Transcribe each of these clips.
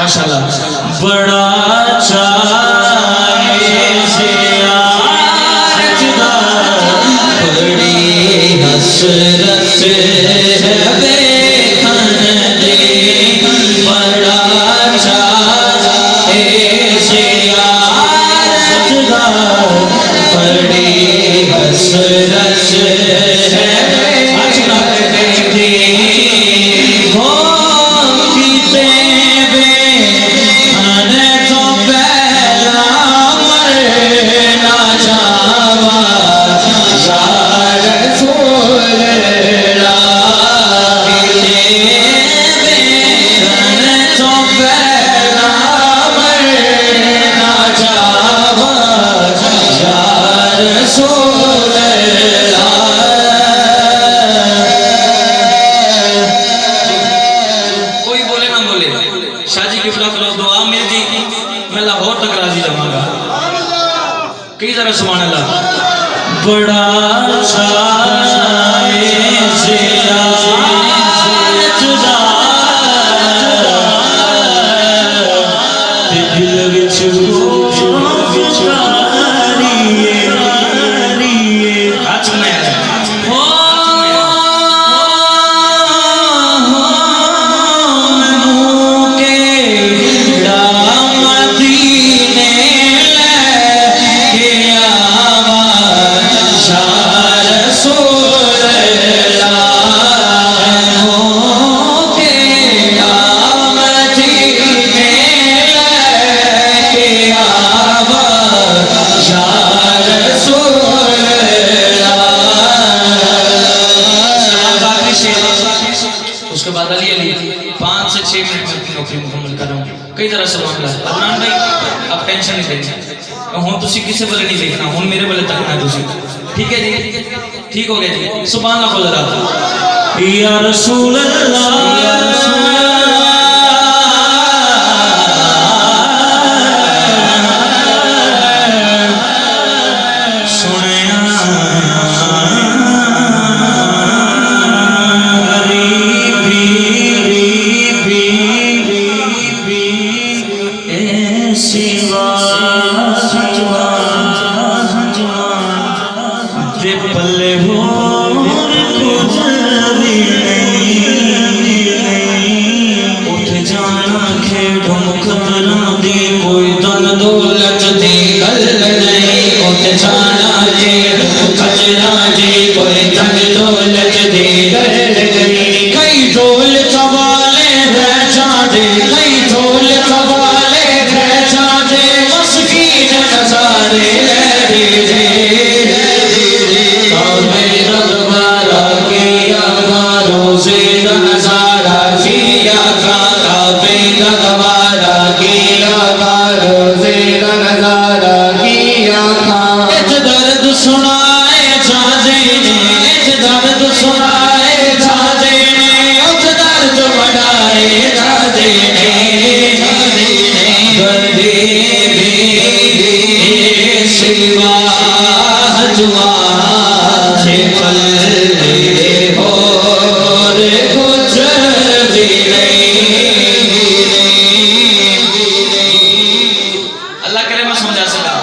माशाल्लाह। बड़ा चाहे से बड़ी हसरत है देखन दे, बड़ा चाहे से बड़ी हसरत है कई जरा सुभान अल्लाह। बड़ा चाहे से जुदा दिल विच उसके बाद अली 5 से 6 मिनट में नौकरी मुकम्मल कर रहा हूँ। कई तरह से मामला है। अदनान भाई आप टेंशन नहीं लेना, हूँ तुसी किसी वाले नहीं देखना, हूँ मेरे वाले तकना तुसी। ठीक है जी, ठीक हो गया जी। सुभान अल्लाह बोल रहा या रसूल अल्लाह, या रसूल पल्ले हो उठ जाना खेड़ मुकदरा दी, कोई धन दौलत दी गल नहीं। उठ जाना खेड़ मुकदरा दी, कोई धन दौलत दी गल नहीं। कई ढोल सवाले रह जाते, कई ढोल सवाले रह जाते, मस्कीन नजारे सुनाए जाजे ने, दर्द सुनाए जाजे ने, उस दर्द बढ़ाए जाजे ने। दर्दे सिवा जुआ से पल्ले हो रे कुछ भी नहीं। अल्लाह करे मैं समझा सका।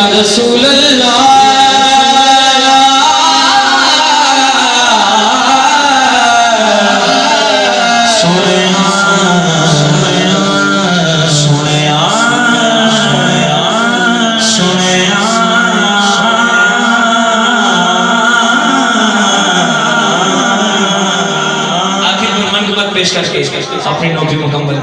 रसूल अल्लाह सोनिया सोनिया सोनिया आखिर मेहमान के बाद पेश करके अपनी नौकरी मुकम्मल।